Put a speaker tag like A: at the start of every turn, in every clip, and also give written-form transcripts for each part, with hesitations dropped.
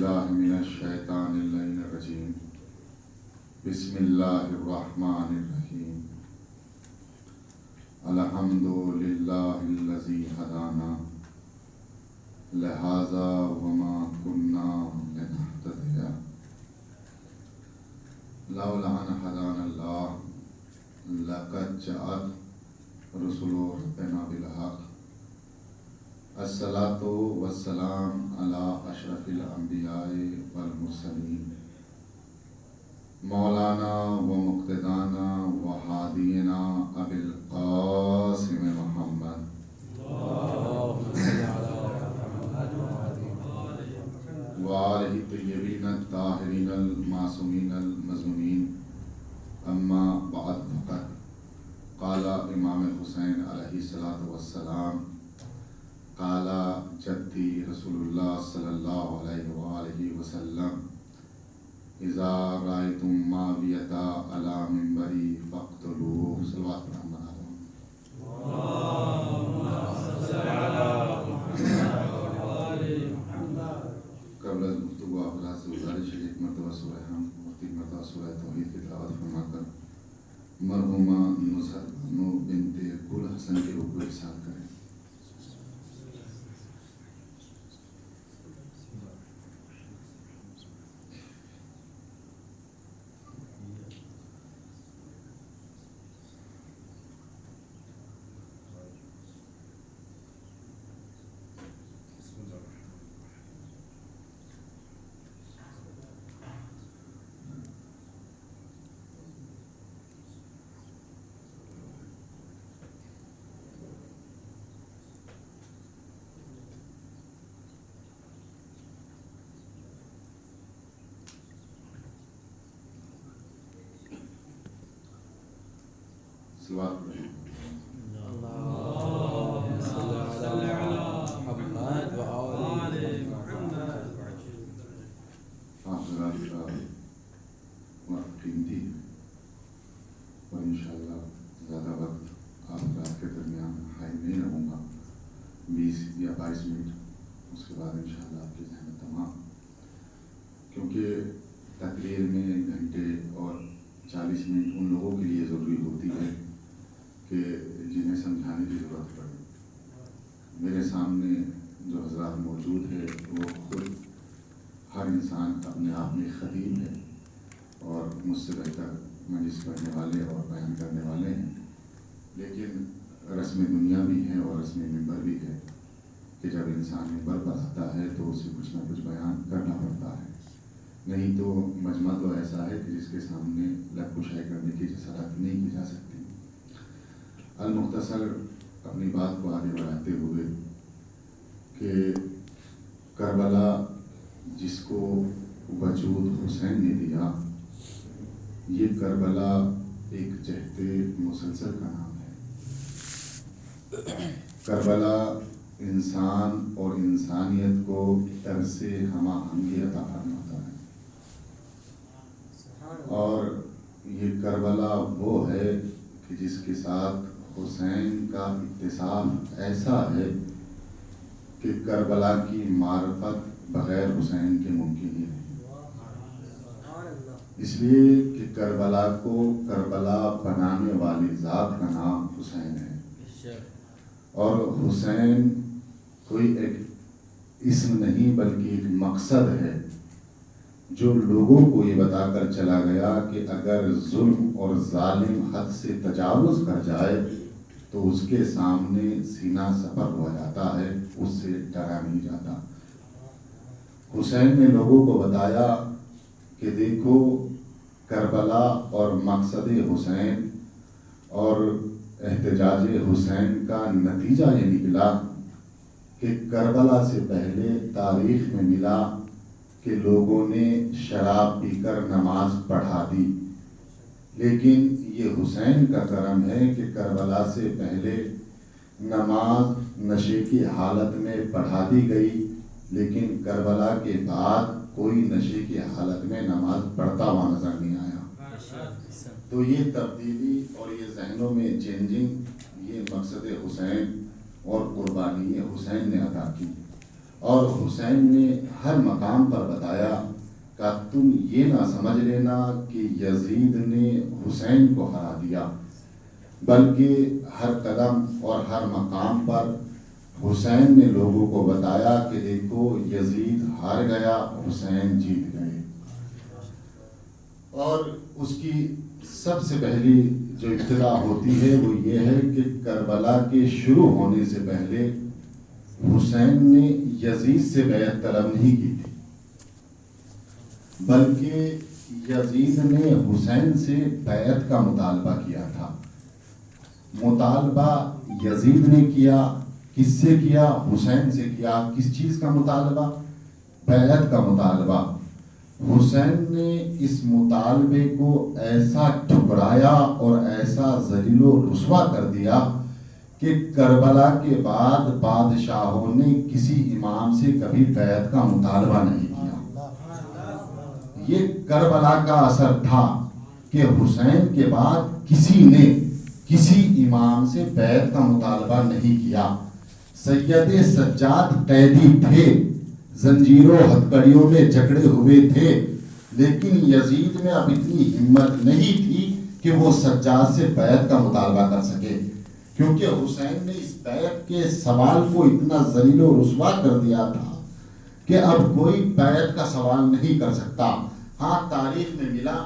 A: باللہ من الشیطان اللعین الرجیم بسم اللہ الرحمن الرحیم الحمد للہ الذی ہدانا لہذا وما کنا لنہتدی لولا ان ہدانا اللہ لقد جاءت رسل ربنا بالحق الصلاۃ والسلام علی اشرف الانبیاء والمرسلین مولانا و مقتدانا و ہادینا ابی القاسم محمد وآلہ الطیبین الطاہرین المعصومین المظلومین اما بعد فقط قال امام حسین علیہ الصلاۃ والسلام قال جدی رسول اللہ صلی اللہ علیہ وآلہ وسلم اذا رأیتم معاویۃ علی منبری فاقتلوہ صلوات محمد قبل از گفتگو آپ حضرات سے گزارش ہے کہ ایک مرتبہ سورہ حمد اور 3 مرتبہ سورہ توحید کی تلاوت فرما کر مرحومہ نصرت بانو بنت گل حسن کے روح کو ارسال کریں۔ صلوات پڑھیں۔
B: اللهم صل على محمد وآل محمد۔
A: آپ حضرات کا وقت قیمتی ہے اور انشاءاللہ زیادہ وقت آپ حضرات کے درمیان حائل نہیں رہوں گا، 20 یا 22 منٹ، اس کے بعد انشاءاللہ آپ کی ذہن تمام، کیونکہ تقریر میں 1 گھنٹے اور 40 منٹ ان لوگوں کے لیے ضروری ہوتی ہے کہ جنہیں سمجھانے کی ضرورت پڑے۔ میرے سامنے جو حضرات موجود ہے وہ خود ہر انسان اپنے آپ میں خطیب ہے اور مجھ سے بہتر مجلس پڑھنے والے اور بیان کرنے والے ہیں، لیکن رسم دنیا بھی ہے اور رسم منبر بھی ہے کہ جب انسان منبر پر آتا ہے تو اسے کچھ نہ کچھ بیان کرنا پڑتا ہے، نہیں تو مجمع تو ایسا ہے کہ جس کے سامنے لب کشائی کرنے کی جسارت نہیں کی جا سکتی۔ المختصر اپنی بات کو آگے بڑھاتے ہوئے کہ کربلا جس کو وجود حسین نے دیا، یہ کربلا ایک جہد مسلسل کا نام ہے۔ کربلا انسان اور انسانیت کو طرز ہم آہنگی عطا فرماتا ہے، اور یہ کربلا وہ ہے کہ جس کے ساتھ حسین کا اتصاف ایسا ہے کہ کربلا کی معرفت بغیر حسین کے ممکن ہی نہیں، اس لیے کہ کربلا کو کربلا بنانے والی ذات کا نام حسین ہے، اور حسین کوئی ایک اسم نہیں بلکہ ایک مقصد ہے جو لوگوں کو یہ بتا کر چلا گیا کہ اگر ظلم اور ظالم حد سے تجاوز کر جائے تو اس کے سامنے سینہ سپر ہو جاتا ہے، اس سے ڈرا نہیں جاتا۔ حسین نے لوگوں کو بتایا کہ دیکھو کربلا اور مقصد حسین اور احتجاج حسین کا نتیجہ یہ نکلا کہ کربلا سے پہلے تاریخ میں ملا کہ لوگوں نے شراب پی کر نماز پڑھا دی، لیکن یہ حسین کا کرم ہے کہ کربلا سے پہلے نماز نشے کی حالت میں پڑھا دی گئی، لیکن کربلا کے بعد کوئی نشے کی حالت میں نماز پڑھتا ہوا نظر نہیں آیا۔ تو یہ تبدیلی اور یہ ذہنوں میں چینجنگ یہ مقصد حسین اور قربانی حسین نے ادا کی، اور حسین نے ہر مقام پر بتایا کہ تم یہ نہ سمجھ لینا کہ یزید نے حسین کو ہرا دیا، بلکہ ہر قدم اور ہر مقام پر حسین نے لوگوں کو بتایا کہ دیکھو یزید ہار گیا، حسین جیت گئے۔ اور اس کی سب سے پہلی جو ابتدا ہوتی ہے وہ یہ ہے کہ کربلا کے شروع ہونے سے پہلے حسین نے یزید سے بیعت طلب نہیں کی تھی، بلکہ یزید نے حسین سے بیعت کا مطالبہ کیا تھا۔ مطالبہ یزید نے کیا، کس سے کیا؟ حسین سے کیا۔ کس چیز کا مطالبہ؟ بیعت کا مطالبہ۔ حسین نے اس مطالبے کو ایسا ٹھکرایا اور ایسا ذلیل و رسوا کر دیا کہ کربلا کے بعد بادشاہوں نے کسی امام سے کبھی بیعت کا مطالبہ نہیں کیا۔ یہ کربلا کا اثر تھا کہ حسین کے بعد کسی نے کسی امام سے بیعت کا مطالبہ نہیں کیا۔ سید سجاد قیدی تھے، زنجیروں ہتکڑیوں میں جکڑے ہوئے تھے، لیکن یزید میں اب اتنی ہمت نہیں تھی کہ وہ سجاد سے بیعت کا مطالبہ کر سکے، کیونکہ حسین نے اس بیعت کے سوال کو اتنا ذلیل و رسوا کر دیا تھا کہ اب کوئی بیعت کا سوال نہیں کر سکتا۔ ہاں، تاریخ میں ملا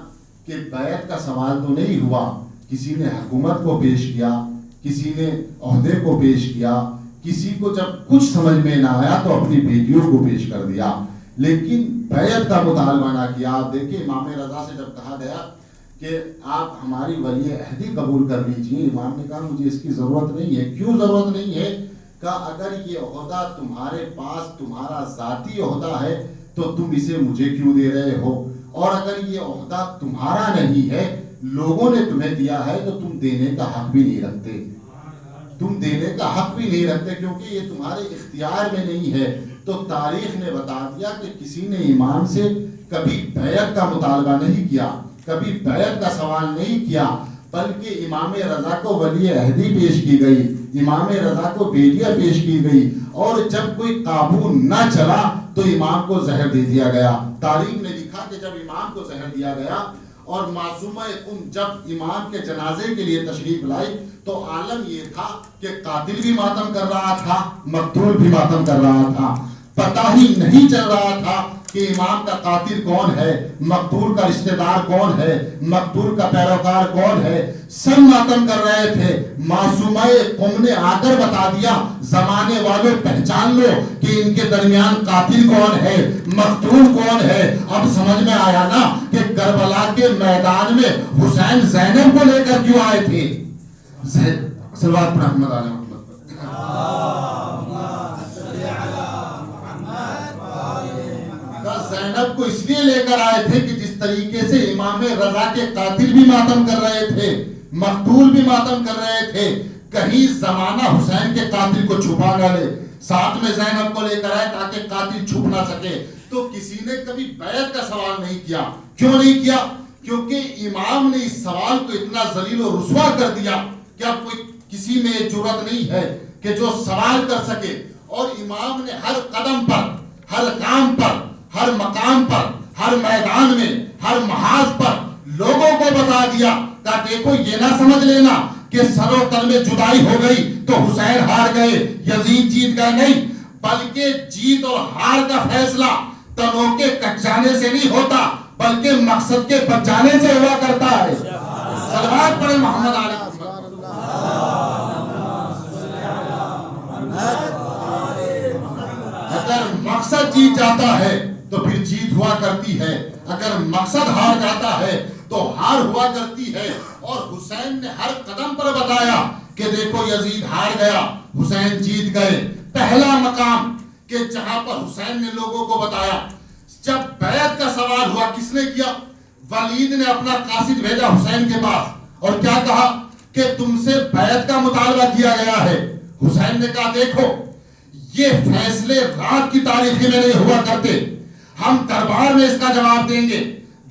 A: کہ بیعت کا سوال تو نہیں ہوا، کسی نے حکومت کو پیش کیا، کسی نے عہدے کو پیش کیا، کسی کو جب کچھ سمجھ میں نہ آیا تو اپنی بیٹیوں کو پیش کر دیا، لیکن بیعت کا مطالبہ نہ کیا۔ آپ دیکھیں امام رضا سے جب کہا گیا کہ آپ ہماری ولی عہدی قبول کر لیجیے، امام نے کہا مجھے اس کی ضرورت نہیں ہے۔ کیوں ضرورت نہیں ہے؟ کہ اگر یہ عہدہ تمہارے پاس تمہارا ذاتی عہدہ ہے تو تم اسے مجھے کیوں دے رہے ہو، اور اگر یہ عہدہ تمہارا نہیں ہے، لوگوں نے تمہیں دیا ہے، تو تم دینے کا حق بھی نہیں رکھتے، تم دینے کا حق بھی نہیں رکھتے کیونکہ یہ تمہارے اختیار میں نہیں ہے۔ تو تاریخ نے بتا دیا کہ کسی نے امام سے کبھی بیعت کا مطالبہ نہیں کیا، کبھی بیعت کا سوال نہیں کیا، بلکہ امام رضا کو ولی عہدی پیش کی گئی، امام رضا کو بیٹیاں پیش کی گئی، اور جب کوئی قابو نہ چلا تو امام کو زہر دے دیا گیا۔ تاریخ نے لکھا کہ جب امام کو زہر دیا گیا اور معصومہ جب امام کے جنازے کے لیے تشریف لائی تو عالم یہ تھا کہ قاتل بھی ماتم کر رہا تھا، مقتول بھی ماتم کر رہا تھا، پتہ ہی نہیں چل رہا تھا کہ امام کا قاتل کون ہے، مقتول کا رشتہ دار کون ہے، مقتول کا پیروکار کون ہے، سب ماتم کر رہے تھے۔ معصومہ قوم نے آ کر بتا دیا زمانے والوں پہچان لو کہ ان کے درمیان قاتل کون ہے، مقتول کون ہے۔ اب سمجھ میں آیا نا کہ کربلا کے میدان میں حسین زینب کو لے کر کیوں آئے تھے۔ صلوات پر احمد علیہ محمد زینب کو اس لیے لے کر آئے تھے کہ جس طریقے سے امام رضا کے قاتل بھی ماتم کر رہے تھے، مقتول بھی ماتم کر رہے تھے، کہیں زمانہ حسین کے قاتل کو چھپا نہ لے، ساتھ میں زینب کو لے کر آئے تاکہ قاتل چھپ نہ سکے۔ تو کسی نے کبھی بیعت کا سوال نہیں کیا۔ کیوں نہیں کیا؟ کیونکہ امام نے اس سوال کو اتنا ذلیل و رسوا کر دیا کہ اب کوئی کسی میں یہ جرأت نہیں ہے کہ جو سوال کر سکے۔ اور امام نے ہر قدم پر، ہر کام پر، ہر مقام پر، ہر میدان میں، ہر محاذ پر لوگوں کو بتا دیا کہ دیکھو یہ نہ سمجھ لینا کہ سر و تن میں جدائی ہو گئی تو حسین ہار گئے، یزید جیت گئے، نہیں، بلکہ جیت اور ہار کا فیصلہ تنوں کے کٹ جانے سے نہیں ہوتا بلکہ مقصد کے بچ جانے سے ہوا کرتا ہے۔ صلوات پڑھیں محمد علیہ۔ اگر مقصد جیت جاتا ہے تو پھر جیت ہوا کرتی ہے، اگر مقصد ہار جاتا ہے تو ہار ہوا کرتی ہے۔ اور حسین نے ہر قدم پر بتایا کہ دیکھو یزید ہار گیا، حسین جیت گئے۔ پہلا مقام کہ جہاں پر حسین نے لوگوں کو بتایا، جب بیعت کا سوال ہوا کس نے کیا؟ ولید نے اپنا قاصد بھیجا حسین کے پاس اور کیا کہا کہ تم سے بیعت کا مطالبہ کیا گیا ہے۔ حسین نے کہا دیکھو یہ فیصلے رات کی تاریخی میں نہیں ہوا کرتے، ہم دربار میں اس کا جواب دیں گے،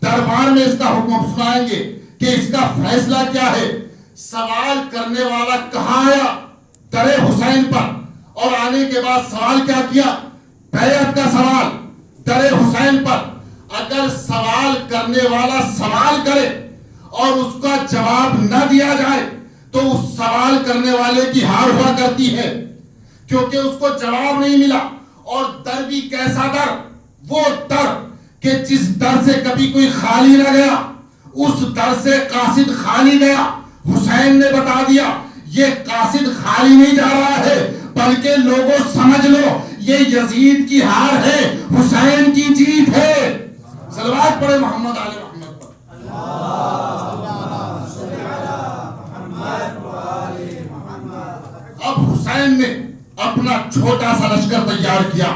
A: دربار میں اس کا حکم سنائیں گے کہ اس کا فیصلہ کیا ہے۔ سوال کرنے والا کہاں آیا؟ در حسین پر، اور آنے کے بعد سوال کیا کیا؟ بیعت کا سوال در حسین پر اگر سوال کرنے والا سوال کرے اور اس کا جواب نہ دیا جائے تو اس سوال کرنے والے کی ہار ہوا کرتی ہے، کیونکہ اس کو جواب نہیں ملا۔ اور در بھی کیسا در؟ وہ در کہ جس در سے کبھی کوئی خالی نہ گیا، اس در سے قاصد خالی گیا۔ حسین نے بتا دیا یہ قاصد خالی نہیں جا رہا ہے، بلکہ لوگوں سمجھ لو یہ یزید کی ہار ہے، حسین کی جیت ہے۔ صلوات پڑھے محمد آل محمد پر۔ اب حسین نے اپنا چھوٹا سا لشکر تیار کیا،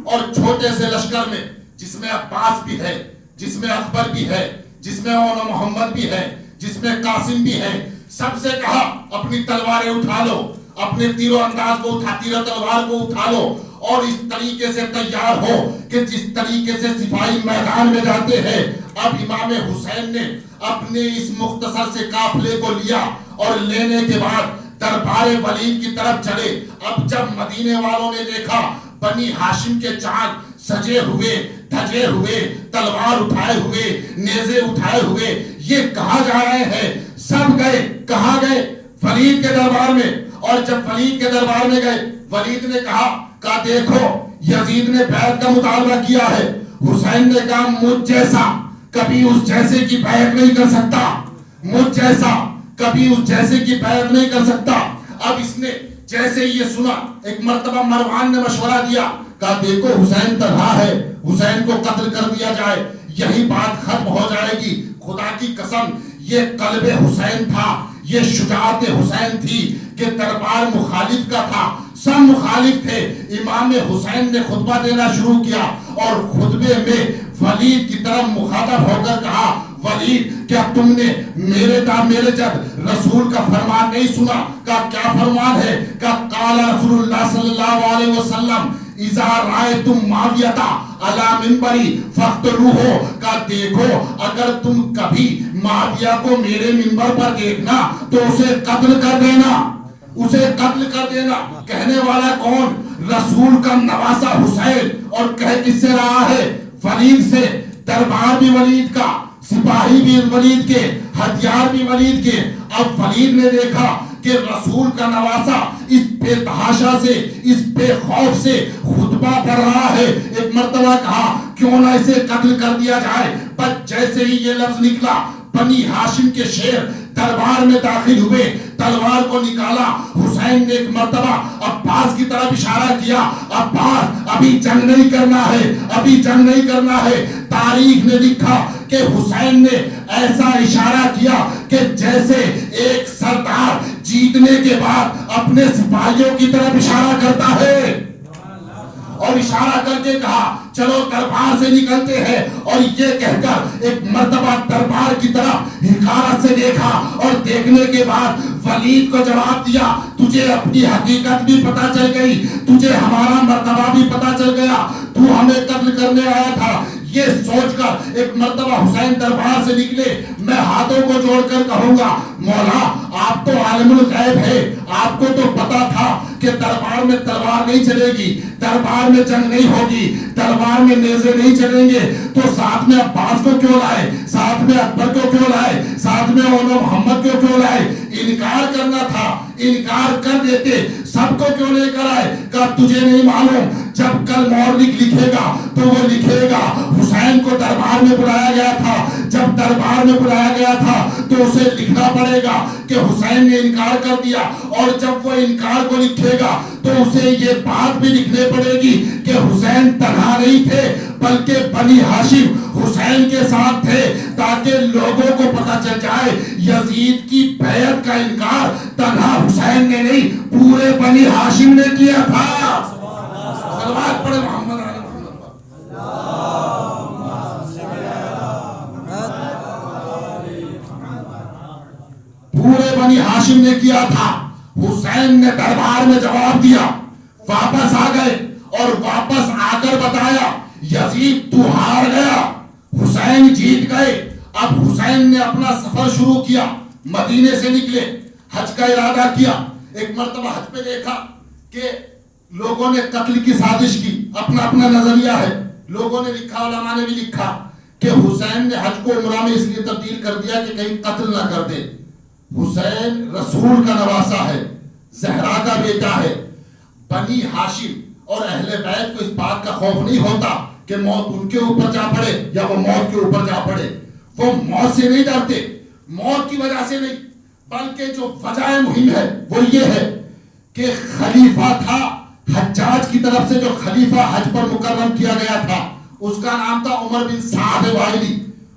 A: اور چھوٹے سے لشکر میں جس میں عباس بھی ہے، جس میں اکبر بھی ہے، جس میں مولانا محمد بھی ہے، جس میں قاسم بھی ہے، سب سے کہا اپنی تلواریں اٹھا لو، اپنے تیر و انداز کو تیر و تلوار کو اٹھا لو، اور اس طریقے سے تیار ہو کہ جس طریقے سے سپاہی میدان میں جاتے ہیں۔ اب امام حسین نے اپنے اس مختصر سے قافلے کو لیا، اور لینے کے بعد دربار ولید کی طرف چلے۔ اب جب مدینے والوں نے دیکھا بنی ہاشم کے چاند سجے ہوئے، دھجے ہوئے، تلوار اٹھائے ہوئے، نیزے اٹھائے ہوئے، یہ کہاں جا رہے ہیں؟ سب گئے، کہاں گئے؟ ولید کے دربار میں۔ اور جب ولید کے دربار میں گئے، ولید نے کہا دیکھو یزید نے بیعت کا مطالبہ کیا ہے۔ حسین نے کہا مجھ جیسا کبھی اس جیسے کی بیعت نہیں کر سکتا، مجھ جیسا کبھی اس جیسے کی بیعت نہیں کر سکتا۔ اب اس نے جیسے یہ سنا، ایک مرتبہ مروان نے مشورہ دیا، کہا دیکھو حسین تنہا ہے، حسین کو قتل کر دیا جائے، یہی بات ختم ہو جائے گی۔ خدا کی قسم یہ قلب حسین تھا، یہ شجاعت حسین تھی کہ دربار مخالف کا تھا، سب مخالف تھے۔ امام حسین نے خطبہ دینا شروع کیا، اور خطبے میں ولید کی طرف مخاطب ہو کر کہا ولید کیا تم نے میرے جب رسول کا فرمان نہیں سنا؟ کہا کیا فرمان ہے؟ کہا قال رسول اللہ صلی اللہ علیہ وسلم اذا رأیتم معاویہ علی منبری فاقتلوہ۔ کہا دیکھو اگر تم کبھی معاویہ کو میرے منبر پر دیکھنا تو اسے قتل کر دینا، اسے قتل کر دینا۔ کہنے والا کون؟ رسول کا نواسا حسین۔ اور کہہ کس سے رہا ہے؟ ولید سے۔ دربار بھی ولید کا، سپاہی بھی ولید کے، ہتھیار بھی ولید کے۔ اب ولید نے دیکھا کہ رسول کا نواسا اس بے تحاشا سے، اس بے خوف سے خطبہ پڑھ رہا ہے۔ ایک مرتبہ کہا کیوں نہ اسے قتل کر دیا جائے۔ بس جیسے ہی یہ لفظ نکلا، بنی ہاشم کے شیر دربار میں داخل ہوئے، تلوار کو نکالا۔ حسین نے ایک مرتبہ عباس کی طرف اشارہ کیا، عباس ابھی جنگ نہیں کرنا ہے، ابھی جنگ نہیں کرنا ہے۔ تاریخ نے لکھا کہ حسین نے ایسا اشارہ کیا کہ جیسے ایک سردار جیتنے کے بعد اپنے سپاہیوں کی طرف اشارہ کرتا ہے، اور اشارہ کر کے کہا چلو دربار سے نکلتے ہیں۔ اور یہ کہہ کر ایک مرتبہ دربار کی طرف حقارت سے دیکھا، اور دیکھنے کے بعد ولید کو جواب دیا تجھے اپنی حقیقت بھی پتا چل گئی، تجھے ہمارا مرتبہ بھی پتا چل گیا، تو ہمیں قتل کرنے آیا تھا۔ یہ سوچ کر ایک مرتبہ حسین دربار سے نکلے۔ میں ہاتھوں کو جوڑ کر کہوں گا مولا آپ تو عالم الغیب ہے، آپ کو تو پتا تھا کہ دربار میں تلوار نہیں چلے گی، دربار میں جنگ نہیں ہوگی، دربار میں نیزے نہیں چلیں گے، تو ساتھ میں عباس کو کیوں لائے، ساتھ میں اکبر کو کیوں لائے، ساتھ میں مولانا محمد کو کیوں لائے؟ انکار کرنا تھا، انکار کر دیتے، سب کو کیوں لے کر آئے؟ کہا تجھے نہیں معلوم، جب کل مورنک لکھے گا تو وہ لکھے گا حسین کو دربار میں بلایا گیا تھا، جب دربار میں بلایا گیا تھا تو اسے لکھنا پڑے گا کہ حسین نے انکار کر دیا، اور جب وہ انکار کو لکھے گا تو اسے یہ بات بھی لکھنے پڑے گی کہ حسین تنہا نہیں تھے بلکہ بنی ہاشم حسین کے ساتھ تھے، تاکہ لوگوں کو پتا چل جائے یزید کی بیعت کا انکار تنہا حسین نے نہیں پورے بنی ہاشم نے کیا تھا۔ صلوات پڑھے محمد علی محمد پر۔ پورے بنی ہاشم نے کیا تھا۔ حسین نے دربار میں جواب دیا، واپس آ گئے، اور واپس آ کر بتایا یزید تو ہار گیا، حسین جیت گئے۔ اب حسین نے اپنا سفر شروع کیا، مدینے سے نکلے، حج کا ارادہ کیا۔ ایک مرتبہ حج پہ دیکھا کہ لوگوں نے قتل کی سازش کی، اپنا اپنا نظریہ ہے. لوگوں نے لکھا، علماء نے بھی لکھا کہ حسین نے حج کو عمرہ میں اس لیے تبدیل کر دیا کہ کہیں قتل نہ کر دے. حسین رسول کا نواسا ہے، زہرا کا بیٹا ہے. بنی ہاشم اور اہل بیت کو اس بات کا خوف نہیں ہوتا کہ موت ان کے اوپر جا پڑے یا وہ موت کے اوپر جا پڑے. وہ موت سے نہیں ڈرتے، موت کی وجہ سے نہیں، بلکہ جو وجہ مہم ہے وہ یہ ہے کہ خلیفہ تھا حجاج کی طرف سے، جو خلیفہ حج پر مکرم کیا گیا تھا اس کا نام تھا عمر بن سعد وائلی.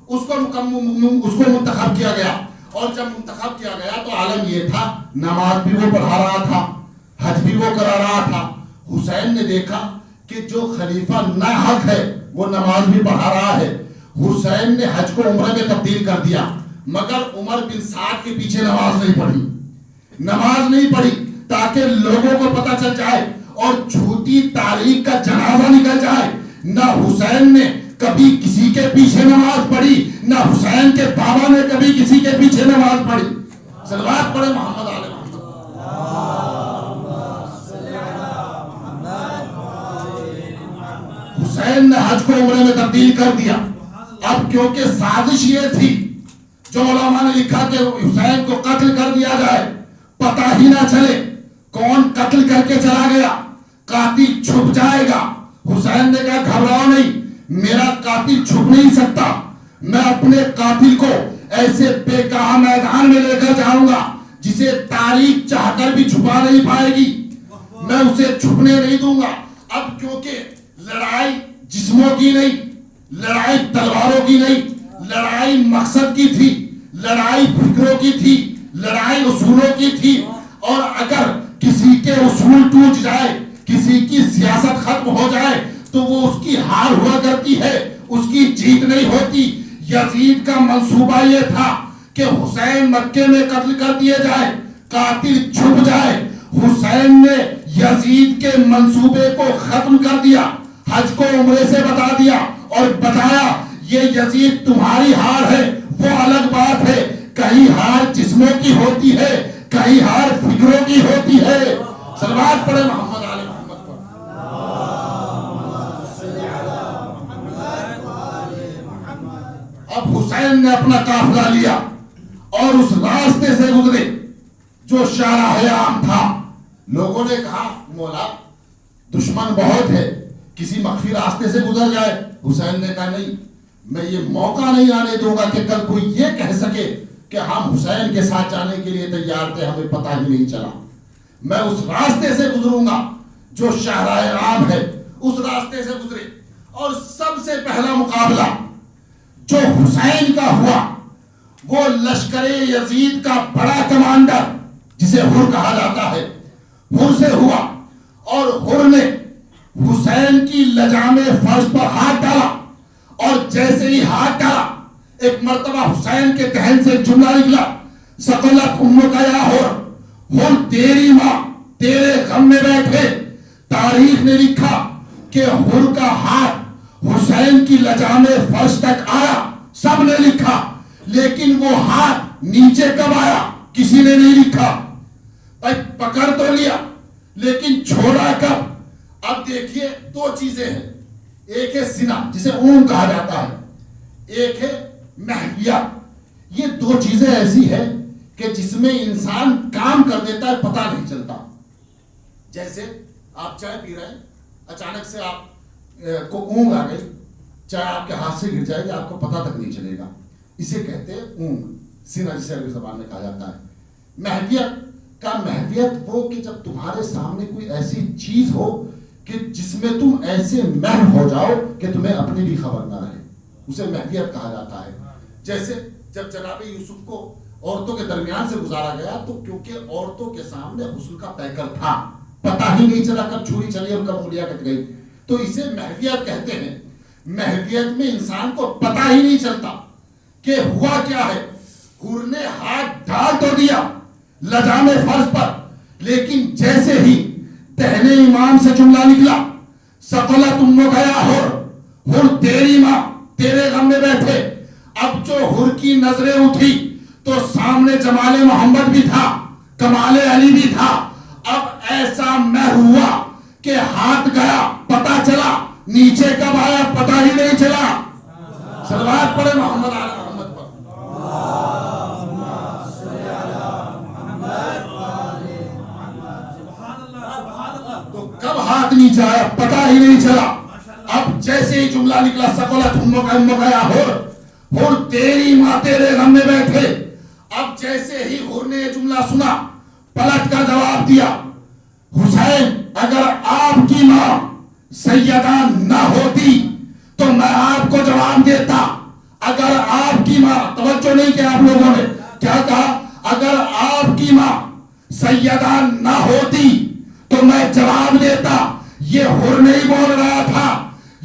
A: اس کو منتخب کیا گیا، اور جب منتخب کیا گیا تو عالم یہ تھا نماز بھی وہ پڑھا رہا تھا، حج بھی وہ کرا رہا تھا. حسین نے دیکھا کہ جو خلیفہ ناحق ہے وہ نماز بھی پڑھا رہا ہے. حسین نے حج کو عمرہ میں تبدیل کر دیا، مگر عمر بن سعد کے پیچھے نماز نہیں پڑھی تاکہ لوگوں کو پتہ چل جائے اور جھوٹی تاریخ کا جنازہ نکل جائے. نہ حسین نے کبھی کسی کے پیچھے نماز پڑھی، نہ حسین کے بابا نے کبھی کسی کے پیچھے نماز پڑھی. صلوات پڑھے محمد آل محمد. حسین نے حج کو عمرے میں تبدیل کر دیا. اب کیونکہ سازش یہ تھی، جو علماء نے لکھا کہ حسین کو قتل کر دیا جائے، پتہ ہی نہ چلے کون قتل کر کے چلا گیا، قاتل چھپ جائے گا. حسین نے کہا گھبراؤ نہیں، میرا قاتل چھپ نہیں سکتا، میں اپنے قاتل کو ایسے بے کہا میدان میں لے کر جاؤں گا جسے تاریخ چاہ کر بھی چھپا نہیں پائے گی، میں اسے چھپنے نہیں دوں گا. اب کیونکہ لڑائی جسموں کی نہیں، لڑائی تلواروں کی نہیں، لڑائی مقصد کی تھی، لڑائی فکروں کی تھی، لڑائی اصولوں کی تھی. اور اگر کسی کے اصول ٹوٹ جائے، کسی کی سیاست ختم ہو جائے تو وہ اس کی ہار ہوا کرتی ہے، اس کی جیت نہیں ہوتی. یزید کا منصوبہ یہ تھا کہ حسین مکے میں قتل کر دیے جائے، قاتل چھپ جائے. حسین نے یزید کے منصوبے کو ختم کر دیا، حج کو عمرے سے بتا دیا اور بتایا یہ یزید تمہاری ہار ہے، وہ الگ بات ہے. کہیں ہار جسموں کی ہوتی ہے، کہیں ہار فکروں کی ہوتی ہے. صلوات پڑھے محمد آل محمد پر. اب حسین نے اپنا قافلہ لیا اور اس راستے سے گزرے جو شاہراہ عام تھا. لوگوں نے کہا مولا دشمن بہت ہے، کسی مخفی راستے سے گزر جائے. حسین نے کہا نہیں، میں یہ موقع نہیں آنے دوں گا کہ کل کوئی یہ کہہ سکے کہ ہم حسین کے ساتھ جانے کے لیے تیار تھے، ہمیں پتہ ہی نہیں چلا. میں اس راستے سے گزروں گا جو شاہراہ عام ہے، اس راستے سے گزرے. اور سب سے پہلا مقابلہ جو حسین کا ہوا وہ لشکر یزید کا بڑا کمانڈر جسے حر کہا جاتا ہے، حر سے ہوا. اور حر نے حسین کی لجام فرش پر ہاتھ ڈالا، اور جیسے ہی ہاتھ ڈالا ایک مرتبہ حسین کے دہن سے جملہ نکلا، ثقلت امک یا حر، حر تیری ماں تیرے غم میں بیٹھے. تاریخ نے لکھا کہ حر کا ہاتھ حسین کی لجام فرش تک آیا، سب نے لکھا، لیکن وہ ہاتھ نیچے کب آیا کسی نے نہیں لکھا. بھائی پکڑ تو لیا لیکن چھوڑا کب؟ اب دیکھیے دو چیزیں ہیں، ایک ہے سینہ جسے اون کہا جاتا ہے، ایک ہے محویت. یہ دو چیزیں ایسی ہیں کہ جس میں انسان کام کر دیتا ہے پتہ نہیں چلتا. جیسے آپ چائے پی رہے ہیں، اچانک سے آپ کو اونگ آ گئی، چائے آپ کے ہاتھ سے گر جائے گی، آپ کو پتہ تک نہیں چلے گا. اسے کہتے ہیں اونگ، سینہ جسے عربی زبان میں کہا جاتا ہے. محویت کا محویت وہ کہ جب تمہارے سامنے کوئی ایسی چیز ہو کہ جس میں تم ایسے محو ہو جاؤ کہ تمہیں اپنی بھی خبر نہ رہے، اسے محویت کہا جاتا ہے. جیسے جب جناب یوسف کو عورتوں کے درمیان سے گزارا گیا تو کیونکہ عورتوں کے سامنے حسن کا پیکر تھا، پتہ ہی نہیں چلا کب چھری چلی اور کب انگلیاں کٹ گئی، تو اسے محویت کہتے ہیں. محویت میں انسان کو پتہ ہی نہیں چلتا کہ ہوا کیا ہے. حر نے ہاتھ ڈال تو دیا لجام فرض پر، لیکن جیسے ہی دہنے امام سے جملہ نکلا، ثقلت امک یا حر، حر تیری ماں تیرے غم میں بیٹھے. اب جو حر کی نظریں اٹھی تو سامنے جمال محمد بھی تھا، کمال علی بھی تھا. اب ایسا مہ ہوا کہ ہاتھ گیا پتا چلا، نیچے کب آیا پتا ہی نہیں چلا. صلوات پڑھے محمد آل محمد پر. تو کب ہاتھ نیچے آیا پتا ہی نہیں چلا. اب جیسے ہی جملہ نکلا سقلت امک یا حر تیری ماں تیرے غم میں بیٹھے. اب جیسے ہی حر نے یہ جملہ سنا پلٹ کر جواب دیا، حسین اگر آپ کی ماں سیدہ نہ ہوتی تو میں آپ کو جواب دیتا. اگر آپ کی ماں، توجہ نہیں کیا آپ لوگوں نے کیا کہا، اگر آپ کی ماں سیدہ نہ ہوتی تو میں جواب دیتا. یہ حر نہیں بول رہا تھا،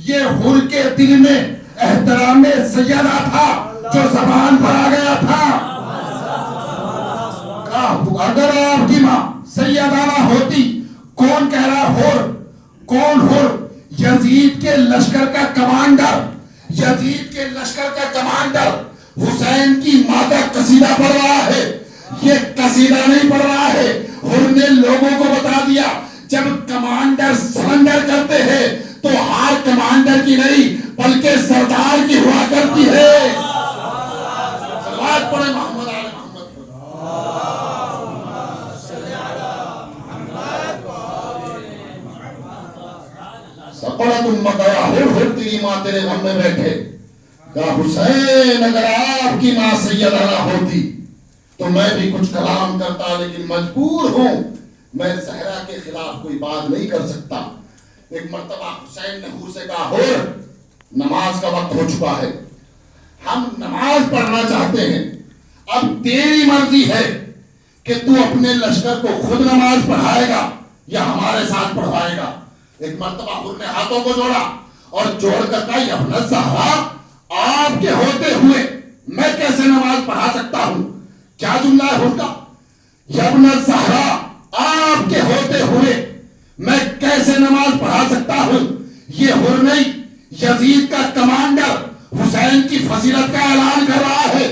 A: یہ حر کے دل میں احترام سیدہ تھا جو زبان پر آ گیا تھا. اگر آپ کی ماں سیدہ نہ ہوتی، کون کہہ رہا حر؟ کون حر؟ یزید کے لشکر کا کمانڈر، یزید کے لشکر کا کمانڈر حسین کی ماں کا قصیدہ پڑھ رہا ہے. یہ قصیدہ نہیں پڑھ رہا ہے. حر نے لوگوں کو بتا دیا جب کمانڈر سرنڈر کرتے ہیں تو ہار کمانڈر کی نہیں بلکہ سردار کی ہوا کرتی ہے. صلوات پڑھے محمد آل محمد پر. سقلت امک یا حر تیری ماں تیرے غم میں بیٹھے. کہا حسین اگر آپ کی ماں سیدہ نہ ہوتی تو میں بھی کچھ کلام کرتا، لیکن مجبور ہوں، میں زہرا کے خلاف کوئی بات نہیں کر سکتا. ایک مرتبہ حسین نے حور سے کہا حور نماز کا وقت ہو چکا ہے، ہم نماز پڑھنا چاہتے ہیں، اب تیری مرضی ہے کہ تو اپنے لشکر کو خود نماز پڑھائے گا یا ہمارے ساتھ پڑھوائے گا. ایک مرتبہ حور نے ہاتھوں کو جوڑا اور جوڑ کر کہا ابن زہرا آپ کے ہوتے ہوئے میں کیسے نماز پڑھا سکتا ہوں. کیا جملہ ہے حور کا؟ ابن زہرا آپ کے ہوتے ہوئے میں کیسے نماز پڑھا سکتا ہوں. یہ حر نہیں، یزید کا کمانڈر حسین کی فضیلت کا اعلان کر رہا ہے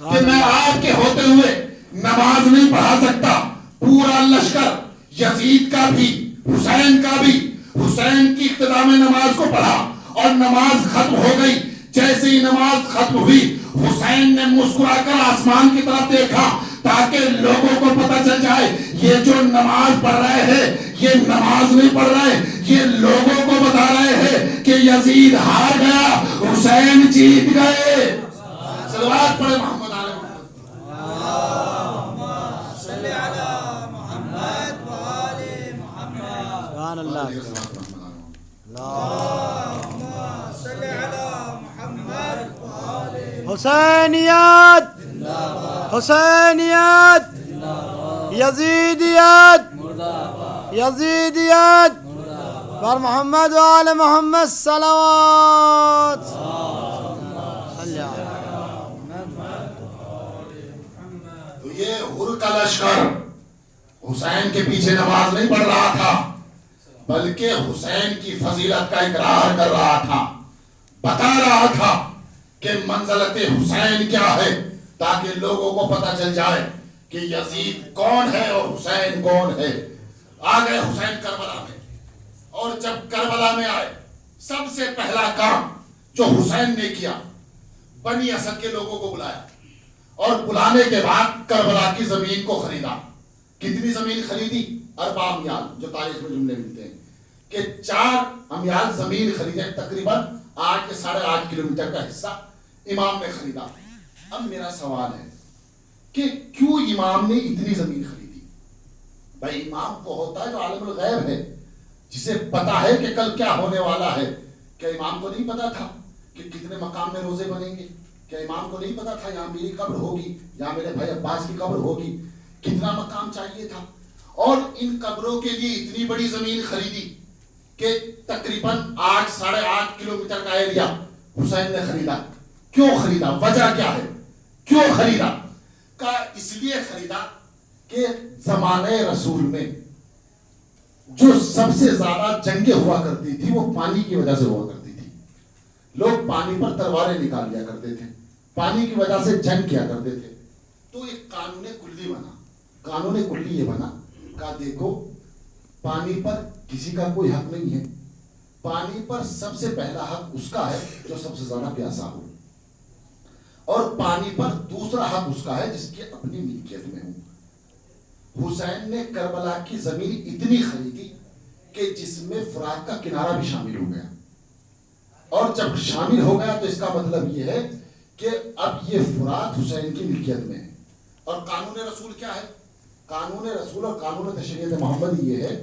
A: کہ میں آپ کے ہوتے ہوئے نماز نہیں پڑھا سکتا. پورا لشکر یزید کا بھی حسین کا بھی حسین کی اقتداء میں نماز کو پڑھا اور نماز ختم ہو گئی. جیسے ہی نماز ختم ہوئی حسین نے مسکرا کر آسمان کی طرف دیکھا تاکہ لوگوں کو پتہ چل جائے یہ جو نماز پڑھ رہے ہیں یہ نماز نہیں پڑھ رہے، یہ لوگوں کو بتا رہے ہیں کہ یزید ہار گیا، حسین جیت گئے. صلوات پڑھے محمد آل محمد. صلی علی محمد و آل محمد. سبحان اللہ.
B: حسینیت، حسینیت، یزیدیت، یزیدیت بر محمد و آل محمد صلوات.
A: تو یہ حر کا لشکر حسین کے پیچھے نماز نہیں پڑھ رہا تھا بلکہ حسین کی فضیلت کا اقرار کر رہا تھا، بتا رہا تھا کہ منزلت حسین کیا ہے تاکہ لوگوں کو پتہ چل جائے کہ یزید کون ہے اور حسین کون ہے. آ گئے حسین کربلا میں، اور جب کربلا میں آئے سب سے پہلا کام جو حسین نے کیا بنی اسد کے لوگوں کو بلایا اور بلانے کے بعد کربلا کی زمین کو خریدا. کتنی زمین خریدی؟ 4 امیال، جو تاریخ میں جملے ملتے ہیں کہ 4 امیال زمین خریدے، تقریباً 8 سے 8.5 کلومیٹر کا حصہ امام نے خریدا. اب میرا سوال ہے کہ کیوں امام نے اتنی زمین خریدی؟ بھائی امام کو ہوتا ہے جو عالم الغیب ہے، جسے پتا ہے کہ کل کیا ہونے والا ہے. کیا امام کو نہیں پتا تھا کہ کتنے مقام میں روزے بنیں گے؟ کیا امام کو نہیں پتا تھا یہاں میری قبر ہوگی، یہاں میرے بھائی عباس کی قبر ہوگی؟ کتنا مقام چاہیے تھا. اور ان قبروں کے لیے اتنی بڑی زمین خریدی کہ تقریباً 8 سے 8.5 کلومیٹر کا ایریا حسین نے خریدا. کیوں خریدا؟ وجہ کیا ہے؟ کیوں خریدا؟ اس لیے خریدا کہ زمانے رسول میں جو سب سے زیادہ جنگیں ہوا کرتی تھی وہ پانی کی وجہ سے ہوا کرتی تھی. لوگ پانی پر تلواریں نکال لیا کرتے تھے، پانی کی وجہ سے جنگ کیا کرتے تھے. تو ایک قانون کلی بنا. قانون کلی یہ بنا کہ دیکھو پانی پر کسی کا کوئی حق نہیں ہے. پانی پر سب سے پہلا حق اس کا ہے جو سب سے زیادہ پیاسا ہو, اور پانی پر دوسرا حق اس کا ہے جس کی اپنی ملکیت میں ہو. حسین نے کربلا کی زمین اتنی خریدی کہ جس میں فرات کا کنارہ بھی شامل ہو گیا, اور جب شامل ہو گیا تو اس کا مطلب یہ ہے کہ اب یہ فرات حسین کی ملکیت میں ہے. اور قانون رسول کیا ہے؟ قانون رسول اور قانون تشریعت محمد یہ ہے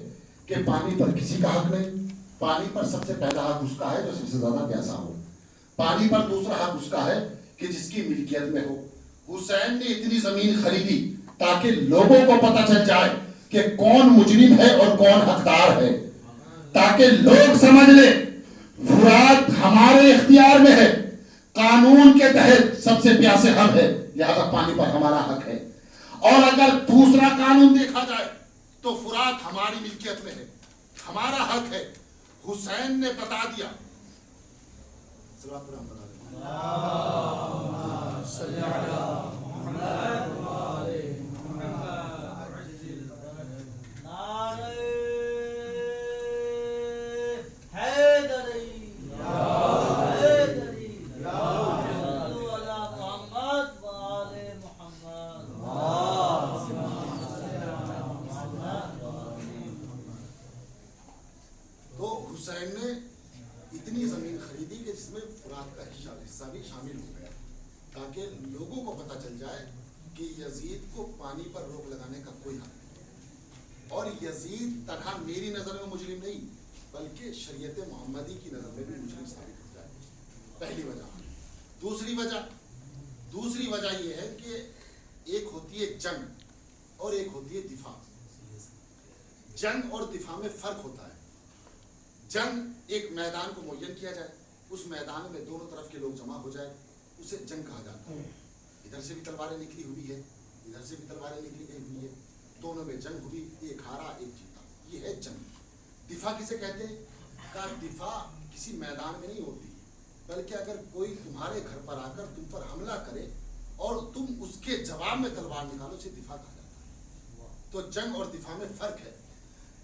A: کہ پانی پر کسی کا حق نہیں. پانی پر سب سے پہلا حق اس کا ہے جو سب سے زیادہ پیاسا ہو. پانی پر دوسرا حق اس کا ہے کہ جس کی ملکیت میں ہو. حسین نے اتنی زمین خریدی تاکہ لوگوں کو پتہ چل جائے کہ کون مجرم ہے اور کون حقدار ہے, تاکہ لوگ سمجھ لیں فرات ہمارے اختیار میں ہے, قانون کے تحت سب سے پیاسے ہم ہے, لہذا پانی پر ہمارا حق ہے. اور اگر دوسرا قانون دیکھا جائے تو فرات ہماری ملکیت میں ہے, ہمارا حق ہے. حسین نے بتا دیا. حسین نے اتنی زمین خریدی کہ جس میں فرات کا حصہ بھی شامل ہو گیا, تاکہ لوگوں کو پتہ چل جائے کہ یزید کو پانی پر روک لگانے کا کوئی حق نہیں. اور یزید تنہا میری نظر میں مجرم نہیں بلکہ شریعت محمدی کی نظر میں بھی مجرم ثابت ہو جائے. پہلی وجہ. دوسری وجہ یہ ہے کہ ایک ہوتی ہے جنگ اور ایک ہوتی ہے دفاع. جنگ اور دفاع میں فرق ہوتا ہے. جنگ ایک میدان کو معین کیا جائے, اس میدان میں دونوں طرف کے لوگ جمع ہو جائے, اسے جنگ کہا جاتا ہے. ادھر سے بھی تلواریں نکلی ہوئی ہے, ادھر سے بھی تلواریں نکلی گئی ہوئی ہے, دونوں میں جنگ ہوئی, ایک ہارا ایک جیتا, یہ ہے جنگ. دفاع کسے کہتے ہیں؟ کہ دفاع کسی میدان میں نہیں ہوتی بلکہ اگر کوئی تمہارے گھر پر آ کر تم پر حملہ کرے اور تم اس کے جواب میں تلوار نکالو, اسے دفاع کہا جاتا ہے. تو جنگ اور دفاع میں فرق ہے.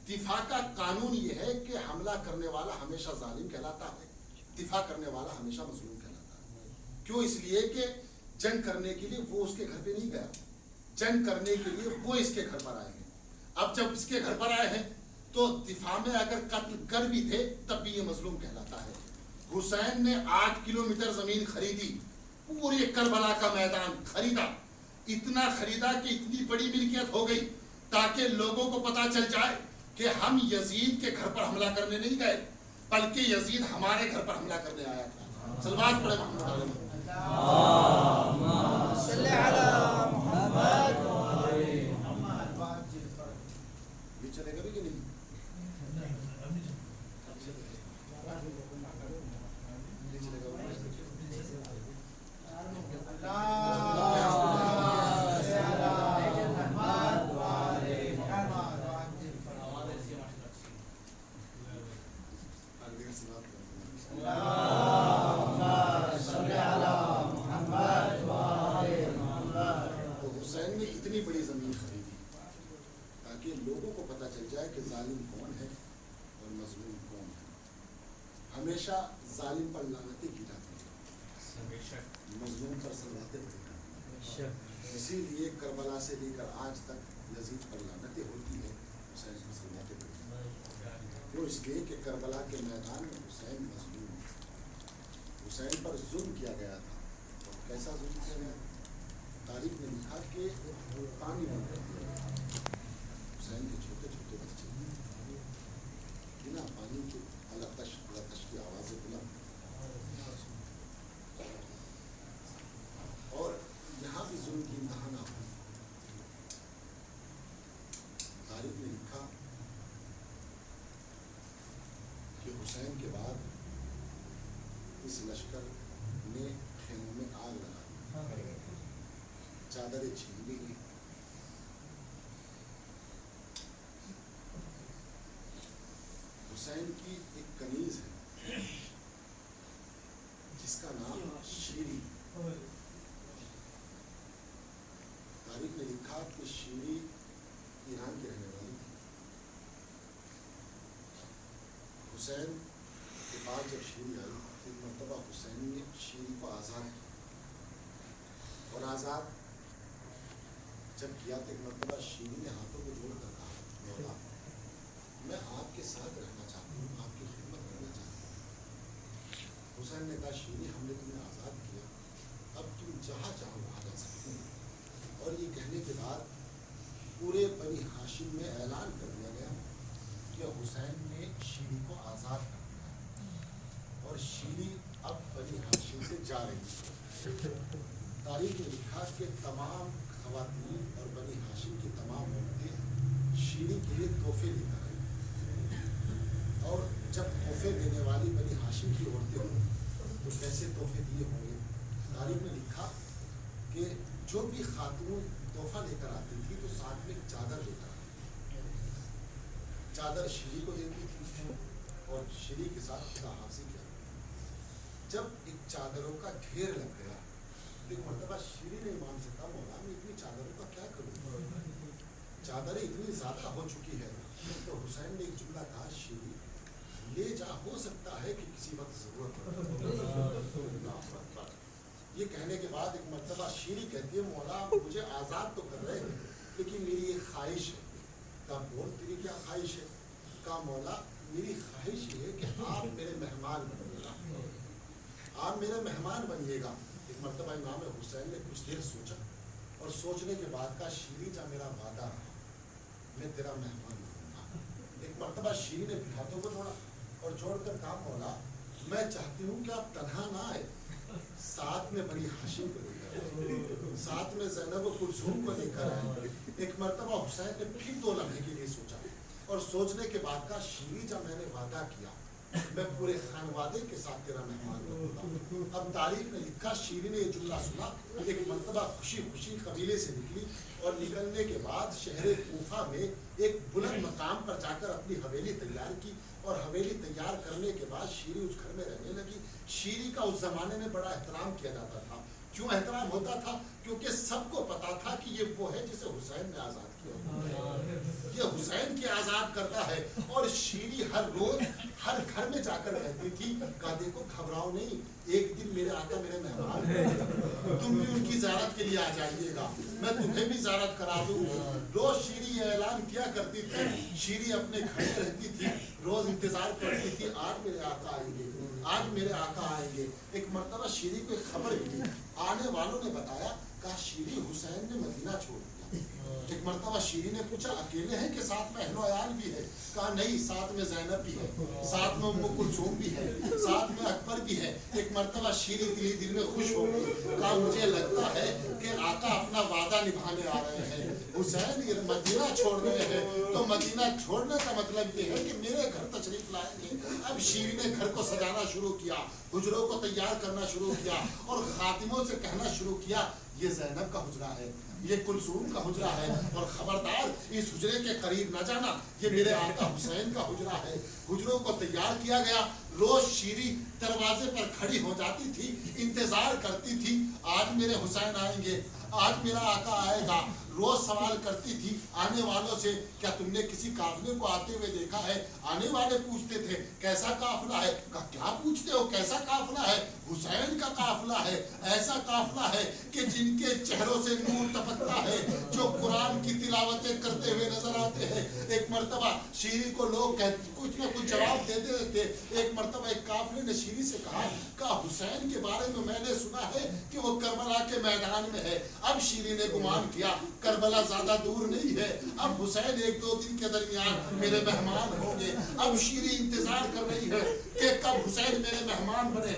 A: دفاع کا قانون یہ ہے کہ حملہ کرنے والا ہمیشہ ظالم کہلاتا ہے, دفاع کرنے والا ہمیشہ مظلوم کہلاتا ہے. کیوں؟ اس لیے کہ جنگ کرنے کے لیے وہ اس کے گھر پہ نہیں گیا, جنگ کرنے کے لیے وہ اس کے گھر پر آئے ہیں. اب جب اس کے گھر پر آئے ہیں تو دفاع میں اگر قتل کر بھی تھے تب بھی یہ مظلوم کہلاتا ہے. حسین نے 8 کلومیٹر زمین خریدی, پورے کربلا کا میدان خریدا, اتنا خریدا کہ اتنی بڑی ملکیت ہو گئی تاکہ لوگوں کو پتہ چل جائے کہ ہم یزید کے گھر پر حملہ کرنے نہیں گئے بلکہ یزید ہمارے گھر پر حملہ کرنے آیا تھا. صلوات پڑھے محمد علیہ. یہ چلے گا بھی کہ نہیں؟ حسین نے اتنی بڑی زمین خریدی تاکہ لوگوں کو پتہ چل جائے کہ ظالم کون ہے اور مظلوم کون ہے. ہمیشہ ظالم پر لعنتیں کی جاتی ہیں, مظلوم پر سلواتیں پڑھی جاتی ہیں. اسی لیے کربلا سے لے کر آج تک یزید پر لعنتیں ہوتی ہیں, حسین پر سلواتیں پڑھی جاتی ہیں. کیوں؟ اس لیے کہ کربلا کے میدان میں حسین مظلوم ہے. حسین پر ظلم کیا گیا تھا. اور کیسا ظلم کیا گیا؟ تاریخ نے لکھا کہ پانی بند کر دیا. حسین کے چھوٹے چھوٹے بچے بنا پانی کے لتش لتش کی آوازیں بلند, اور یہاں بھی ظلم کی انتہا نہ ہوئی. تاریخ نے لکھا کہ حسین کے بعد اس لشکر نے خیموں میں آگ لگا دی, چادریں چھین لی گئی. حسین کی ایک کنیز ہے جس کا نام شیری. تاریخ نے لکھا کہ شیری ایران کی رہنے والی تھی.
C: حسین کے بعد جب شیری آئی تو ایک مرتبہ حسین نے شیری کو آزاد کیا، اور آزاد جب کیا تو ایک مرتبہ شیری نے ہاتھوں کو جوڑ کر کہا مولا میں آپ کے ساتھ رہنا چاہتی ہوں، آپ کی خدمت کرنا چاہتی ہوں۔ حسین نے کہا شیری ہم نے تمہیں آزاد کیا، اب تم جہاں چاہو وہاں جا سکتے ہو۔ اور یہ کہنے کے بعد پورے بنی ہاشم میں اعلان کر دیا گیا کہ حسین نے شیری کو آزاد کر دیا، اور شیری اب بنی ہاشم سے جا رہی ہے۔ تاریخ میں لکھا کہ تمام خواتین اور بنی ہاشم کی تمام عورتیں شیری کے لیے تحفے لے کر آئی، اور جب تحفے دینے والی بنی ہاشم کی عورتیں ہوں تو کیسے تحفے دیے ہوں گے؟ تاریخ میں لکھا کہ جو بھی خاتون تحفہ لے کر آتی تھی تو ساتھ میں ایک چادر لے کر آتی تھی، چادر شیری کو دیتی تھی اور شیری کے ساتھ خدا حافظی کیا۔ جب ایک چادروں کا ڈھیر لگ گیا ایک مرتبہ شیری نے امام سے کہا مولا میں اتنی چادروں کا کیا کروں، چادریں اتنی زیادہ ہو چکی ہے۔ تو حسین نے ایک جملہ کہا شیری لے جا، ہو سکتا ہے کہ کسی وقت ضرورت ہو۔ یہ کہنے کے بعد ایک مرتبہ شیری کہتی ہے مولا مجھے آزاد تو کر رہے ہیں لیکن میری ایک خواہش ہے۔ کہا بول تیری کیا خواہش ہے؟ کہا مولا میری خواہش یہ ہے کہ آپ میرے مہمان بنیے گا، آپ میرے مہمان بنیے گا۔ ایک مرتبہ امام حسین نے کچھ دیر سوچا اور سوچنے کے بعد کہا شیری جا میرا وعدہ رہا میں تیرا مہمان بنوں گا۔ ایک مرتبہ شیری نے ہاتھوں کو جوڑا اور جوڑ کر کہا مولا میں چاہتی ہوں کہ آپ تنہا نہ آئے، ساتھ میں بنی ہاشم کو لے کر آئے، ساتھ میں زینب و کلثوم کو لے کر آئے۔ ایک مرتبہ حسین نے پھر 2 لمحے کے لیے سوچا اور سوچنے کے بعد کہا شیری جب میں نے وعدہ کیا میں پورے خانوادے کے ساتھ تیرا مہمان بنوں گا۔ اب تاریخ میں لکھا شیری نے یہ جملہ سنا، ایک مرتبہ خوشی خوشی قبیلے سے نکلی اور نکلنے کے بعد شہر کوفہ میں ایک بلند مقام پر جا کر اپنی حویلی تیار کی، اور حویلی تیار کرنے کے بعد شیری اس گھر میں رہنے لگی۔ شیری کا اس زمانے میں بڑا احترام کیا جاتا تھا۔ کیوں احترام ہوتا تھا؟ کیونکہ سب کو پتا تھا کہ یہ وہ ہے جسے حسین نے آزاد کیا، یہ حسین کی آزاد کرتا ہے۔ اور شیری ہر روز ہر گھر میں جا کر کہتی تھی کہا دیکھو گھبراؤ نہیں، ایک دن میرے آقا میرے مہمان ہیں، تم بھی ان کی زیارت کے لیے آ جائیے گا، میں تمہیں بھی زیارت کرا دوں گی۔ روز شیری یہ اعلان کیا کرتی تھی، شیری اپنے گھر میں رہتی تھی، روز انتظار کرتی تھی آج میرے آقا آئیں گے، آج میرے آقا آئیں گے۔ ایک مرتبہ شیری کو ایک خبر ملی، آنے والوں نے بتایا کہا شیری حسین نے مدینہ چھوڑ دیا۔ ایک مرتبہ شیری نے پوچھا اکیلے ہیں کہ ساتھ میں اہل و عیال بھی ہے؟ کہا نہیں، ساتھ میں زینب بھی ہے، ساتھ میں ام کلثوم بھی ہے، ساتھ میں اکبر بھی ہے۔ ایک مرتبہ شیری دل میں خوش ہو گئی، کہا مجھے لگتا ہے کہ آقا اپنا وعدہ نبھانے آ رہے ہیں، حسین یہ مدینہ چھوڑ رہے ہیں تو مدینہ چھوڑنے کا مطلب یہ ہے کہ میرے گھر تشریف لائیں گے۔ اب شیری نے گھر کو سجانا شروع کیا، حجروں کو تیار کرنا شروع کیا اور خادموں سے کہنا شروع کیا یہ زینب کا حجرہ ہے، یہ کلثوم کا حجرہ ہے، اور خبردار اس حجرے کے قریب نہ جانا، یہ میرے آقا حسین کا حجرہ ہے۔ حجروں کو تیار کیا گیا، روز شیری دروازے پر کھڑی ہو جاتی تھی، انتظار کرتی تھی آج میرے حسین آئیں گے، آج میرا آقا آئے گا۔ روز سوال کرتی تھی آنے والوں سے کیا تم نے کسی قافلے کو آتے ہوئے دیکھا ہے؟ آنے والے پوچھتے تھے کیسا قافلہ ہے؟ کہا کیا پوچھتے ہو، کیسا قافلہ ہے؟ حسین کا قافلہ ہے، ایسا قافلہ ہے کہ جن کے چہروں سے نور ٹپکتا ہے، جو قرآن کی تلاوتیں کرتے ہوئے نظر آتے ہیں۔ ایک مرتبہ شیری کو لوگ کچھ نہ کچھ جواب دیتے رہتے۔ ایک مرتبہ ایک قافلے نے شیری سے کہا حسین کے بارے میں نے سنا ہے کہ وہ کربلا کے میدان میں ہے۔ اب شیری نے گمان کیا کربلا زیادہ دور نہیں ہے، اب حسین 1-2 دن کے درمیان میرے مہمان ہوں گے۔ اب شیری انتظار کر رہی ہے کہ کب حسین میرے مہمان بنے۔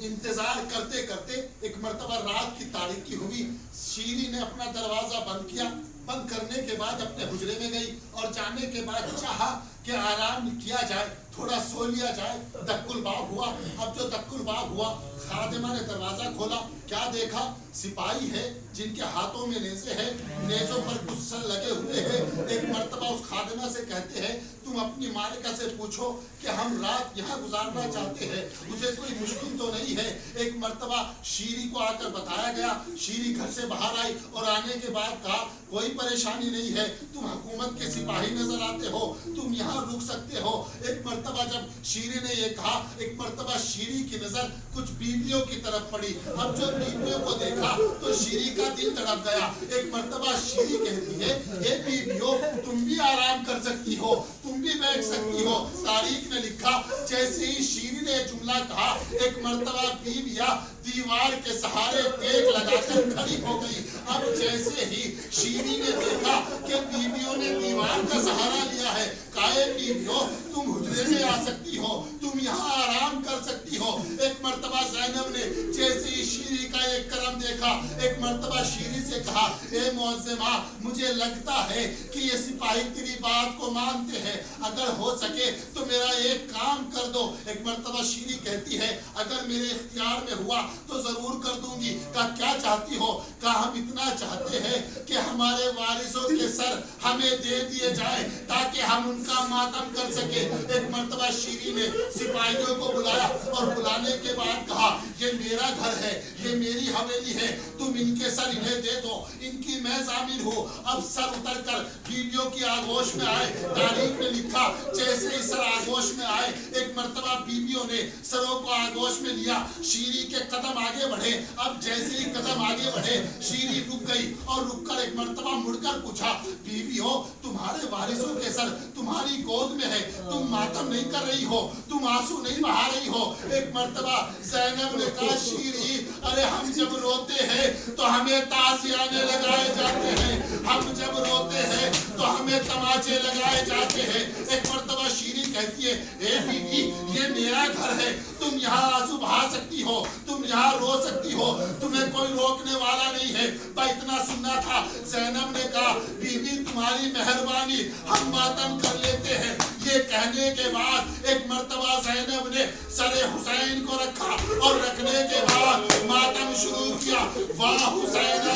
C: انتظار کرتے کرتے ایک مرتبہ رات کی تاریکی ہوئی، شیری نے اپنا دروازہ بند کیا، بند کرنے کے بعد اپنے حجرے میں گئی اور جانے کے بعد چاہا کہ آرام کیا جائے، تھوڑا سو لیا جائے۔ دک الباب ہوا، اب جو دک الباب ہوا خادمہ نے دروازہ کھولا، کیا دیکھا سپاہی ہے جن کے ہاتھوں میں نیزے ہیں، نیزوں پر کچھ سر لگے ہوئے ہیں۔ ایک مرتبہ اس خادمہ سے کہتے ہیں تم اپنی مالکہ سے پوچھو کہ ہم رات یہاں گزارنا چاہتے ہیں، اسے کوئی مشکل تو نہیں ہے۔ ایک مرتبہ شیری کو آ کر بتایا گیا، شیری گھر سے باہر آئی اور آنے کے بعد کہا کوئی پریشانی نہیں ہے, تم حکومت کے سپاہی نظر آتے ہو, تم یہاں رک سکتے ہو. ایک مرتبہ جب شیری نے یہ کہا, ایک مرتبہ شیری کی نظر کچھ بیویوں کی طرف پڑی. اب جو بیویوں کو دیکھا تو شیری کا دل تڑپ گیا. ایک مرتبہ شیری کہتی ہے, اے بیویوں, تم بھی آرام کر سکتی ہو, تم بھی بیٹھ سکتی ہو. تاریخ نے لکھا جیسے ہی شیری نے جملہ کہا, ایک مرتبہ بیویاں دیوار کے سہارے ٹیک لگا کر کھڑی ہو گئی. اب جیسے ہی شیری نے دیکھا کہ بیویوں نے دیوار کا سہارا لیا ہے, کہا بیویوں تم حجرے میں آ سکتی ہو, تم یہاں آرام کر سکتی ہو. ایک مرتبہ زینب نے جیسے ہی شیری کا ایک کرم دیکھا, ایک مرتبہ شیری سے کہا, اے معظمہ مجھے لگتا ہے کہ یہ سپاہی تیری بات کو مانتے ہیں, اگر ہو سکے تو میرا ایک کام کر دو. ایک مرتبہ شیری کہتی ہے, اگر میرے اختیار میں ہوا تو ضرور کر دوں گی. کہا کیا چاہتی ہو؟ کہا ہم اتنا چاہتے ہیں کہ ہمارے وارثوں کے سر ہمیں دے دیے جائیں تاکہ ہم ان کا ماتم کر سکے. ایک مرتبہ شیری نے سپاہیوں کو بلایا اور بلانے کے بعد کہا, یہ میرا گھر ہے, یہ میری حویلی ہے, تم ان کے سر انہیں دے دو, ان کی میں ضامن ہوں. اب سر اتر کر بیویوں کی آغوش میں آئے. تاریخ نے لکھا جیسے ہی سر آغوش میں آئے, ایک مرتبہ بیویوں نے سروں کو آغوش میں لیا. شیری کے قدم آگے بڑھے. اب جیسے ہی قدم آگے بڑھے شیری رک گئی اور رک کر ایک مرتبہ مڑ کر پوچھا, بیویوں تمہارے وارثوں کے سر تمہاری گود میں ہے, تم ماتم نہیں کر رہی ہو, تم آنسو نہیں بہا رہی ہو. ایک مرتبہ زینب نے کہا, شیری ارے ہم جب روتے ہیں تو ہمیں تعزیانے لگائے جاتے ہیں, ہم جب روتے ہیں تو ہمیں تماچے لگائے جاتے ہیں. ایک مرتبہ شیری کہتی ہے, اے بیوی یہ میرا گھر ہے, تم یہاں آنسو بہا سکتی ہو, تم یہاں رو سکتی ہو, تمہیں کوئی روکنے والا نہیں ہے. اتنا سننا تھا. زینب نے کہا, بیوی تمہاری مہربانی, ہم ماتم کر لیتے ہیں. یہ کہنے کے بعد ایک مرتبہ زینب نے سر حسین کو رکھا اور رکھنے کے بعد ماتم شروع کیا. واہ حسینہ,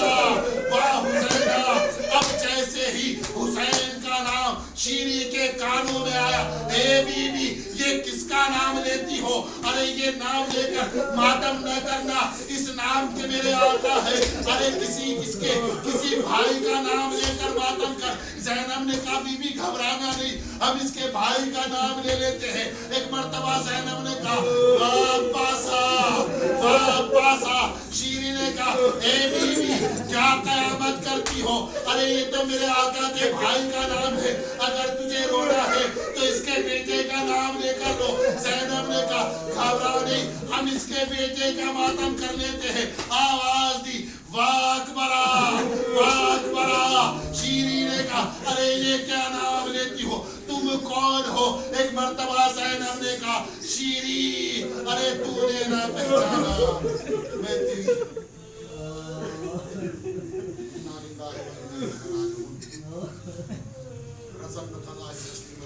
C: واہ حسینہ. اب جیسے ہی حسین کا نام شیری کے کانوں میں آیا, اے بیوی یہ کس کا نام لیتی ہو؟ ارے یہ نام لے کر ماتم نہ کرنا, اس نام کے میرے آقا ہے. ارے کسی بھائی کا نام لے کر ماتم کر. زینب نے کہا, بی بی گھبرانا نہیں, ہم اس کے بھائی کا نام لے لیتے ہیں. ایک مرتبہ زینب نے کہا, واپاسا. شیری نے کہا, اے بی بی کیا قیامت کرتی ہو؟ ارے یہ تو میرے آقا کے بھائی کا نام ہے, اگر تجھے رونا ہے تو اس کے بیٹے کا نام لے کر رو. زینب نے کہا, گھبرا نہیں, ہم اس کے بیٹے کا ماتم کر لیتے ہیں. آواز دی, واہ اکبرا, واہ اکبرا. شیری نے کہا, ارے یہ کیا نام لیتی ہو, تم کون ہو؟ ایک مرتبہ زینب نے کہا, شیری ارے تو نے نہ پہچانا, میں تیری رسم قضاء تسلیم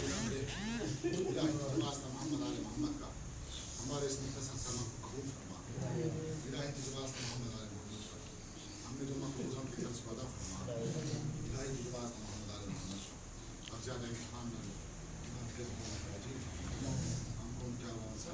C: محمد آل محمد کا ہمارے اس مختصر سلام کو قبول فرما. الہی کی واسطے محمد آل محمد کا ہم نے جو مقبول ہم کی طرف سے وعدہ فرما. الہی کی واسطے محمد آل محمد کا اب زیادہ امتحان نہ لو, ہم کو ان کے عوام سے